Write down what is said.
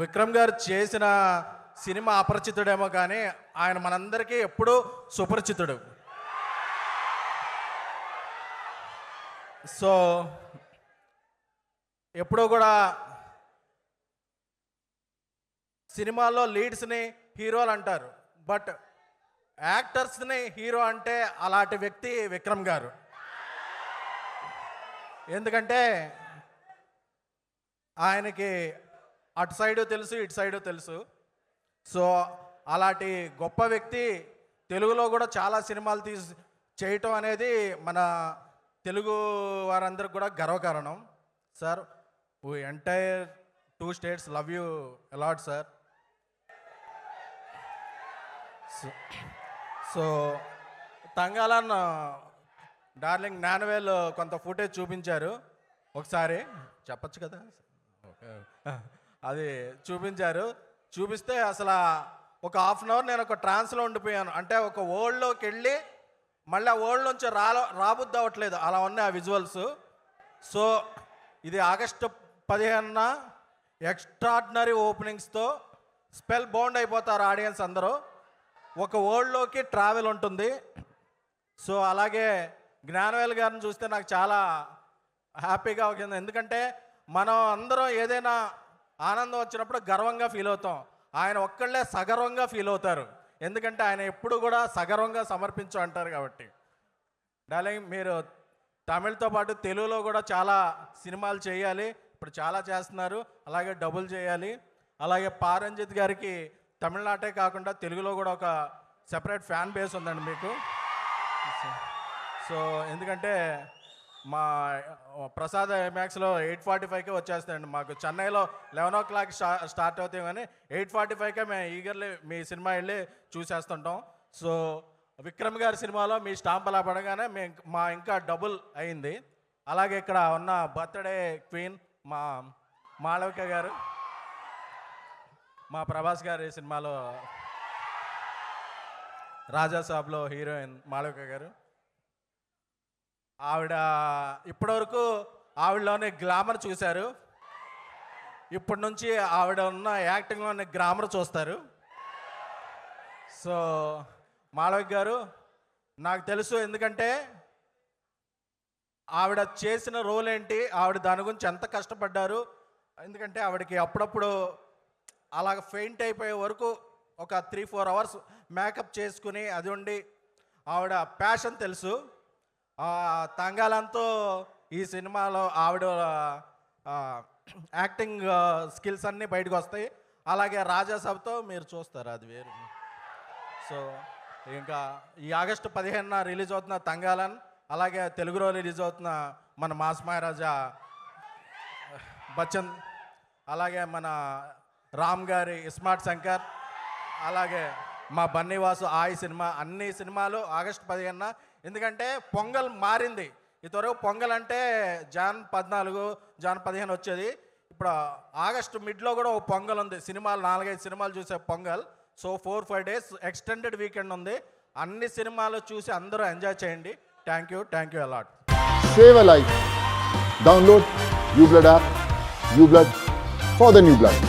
విక్రమ్ గారు చేసిన సినిమా అపరిచితుడేమో కానీ ఆయన మనందరికీ ఎప్పుడూ సుపరిచితుడు. సో ఎప్పుడూ కూడా సినిమాల్లో లీడ్స్ని హీరోలు అంటారు, బట్ యాక్టర్స్ని హీరో అంటే అలాంటి వ్యక్తి విక్రమ్ గారు. ఎందుకంటే ఆయనకి అటు సైడు తెలుసు, ఇటు సైడు తెలుసు. సో అలాంటి గొప్ప వ్యక్తి తెలుగులో కూడా చాలా సినిమాలు చేయటం అనేది మన తెలుగు వారందరికి కూడా గర్వకారణం. Sir, we entire 2 states love you a lot sir. So Thangalaan darling Gnanavel కొంత ఫుటేజ్ చూపించారు, ఒకసారి చెప్పచ్చు కదా, అది చూపించారు. చూపిస్తే అసలు ఒక ½ an hour నేను ఒక ట్రాన్స్లో ఉండిపోయాను. అంటే ఒక వరల్డ్లోకి వెళ్ళి మళ్ళీ ఆ వరల్డ్ నుంచి రాబుద్ది అవ్వట్లేదు, అలా ఉన్నాయి ఆ విజువల్స్. సో ఇది ఆగస్టు 15న ఎక్స్ట్రాడినరీ ఓపెనింగ్స్తో స్పెల్ బౌండ్ అయిపోతారు ఆడియన్స్ అందరూ. ఒక వరల్డ్లోకి ట్రావెల్ ఉంటుంది. సో అలాగే జ్ఞానవేల్ గారిని చూస్తే నాకు చాలా హ్యాపీగా ఉంటుంది. ఎందుకంటే మనం అందరం ఏదైనా ఆనందం వచ్చినప్పుడు గర్వంగా ఫీల్ అవుతాం, ఆయన ఒక్కళ్ళే సగర్వంగా ఫీల్ అవుతారు. ఎందుకంటే ఆయన ఎప్పుడు కూడా సగర్వంగా సమర్పించు అంటారు కాబట్టి. డార్లింగ్, మీరు తమిళ్తో పాటు తెలుగులో కూడా చాలా సినిమాలు చేయాలి, ఇప్పుడు చాలా చేస్తున్నారు, అలాగే డబుల్ చేయాలి. అలాగే పారంజిత్ గారికి తమిళనాటే కాకుండా తెలుగులో కూడా ఒక సెపరేట్ ఫ్యాన్ బేస్ ఉందండి మీకు. సో ఎందుకంటే మా ప్రసాద్ మ్యాక్స్లో 8:45కే వచ్చేస్తాయండి. మాకు చెన్నైలో 11 o'clock స్టార్ట్ అవుతాయి, కానీ 8:45కే మేము ఈగర్లీ మీ సినిమా వెళ్ళి చూసేస్తుంటాం. సో విక్రమ్ గారి సినిమాలో మీ స్టాంప్ అలా పడగానే మా ఇంకా డబుల్ అయింది. అలాగే ఇక్కడ ఉన్న బర్త్డే క్వీన్ మా మాళవిక గారు, మా ప్రభాస్ గారి సినిమాలో రాజాసాబ్లో హీరోయిన్ మాళవిక గారు. ఆవిడ ఇప్పటివరకు ఆవిడలోనే గ్లామర్ చూశారు, ఇప్పటి నుంచి ఆవిడ ఉన్న యాక్టింగ్లోనే గ్లామర్ చూస్తారు. సో మాళవిక గారు నాకు తెలుసు, ఎందుకంటే ఆవిడ చేసిన రోల్ ఏంటి, ఆవిడ దాని గురించి ఎంత కష్టపడ్డారు. ఎందుకంటే ఆవిడకి అప్పుడప్పుడు అలాగ ఫెయింట్ అయిపోయే వరకు ఒక 3-4 hours మేకప్ చేసుకుని అది ఉండి ఆవిడ ప్యాషన్ తెలుసు. తంగాలంతో ఈ సినిమాలో ఆవిడ యాక్టింగ్ స్కిల్స్ అన్నీ బయటకు వస్తాయి. అలాగే రాజాసాబ్తో మీరు చూస్తారు, అది వేరు. సో ఇంకా ఈ ఆగస్టు 15న రిలీజ్ అవుతున్న తంగాలన్, అలాగే తెలుగులో రిలీజ్ అవుతున్న మన మాస్ మహారాజా బచ్చన్, అలాగే మన రామ్ గారి ఇస్మార్ట్ శంకర్, అలాగే మా బన్నీవాసు ఆయి సినిమా, అన్ని సినిమాలు ఆగస్టు 15న. ఎందుకంటే పొంగల్ మారింది, ఇంతవరకు పొంగల్ అంటే జాన్ 14, జాన్ 15 వచ్చేది. ఇప్పుడు ఆగస్టు మిడ్లో కూడా ఒక పొంగల్ ఉంది, సినిమాలు 4-5 సినిమాలు చూసే pongal. So 4-5 days extended weekend ఉంది, అన్ని సినిమాలు చూసి అందరూ ఎంజాయ్ చేయండి. Thank you a lot. Save a life. Download uBlood app. uBlood for the new blood.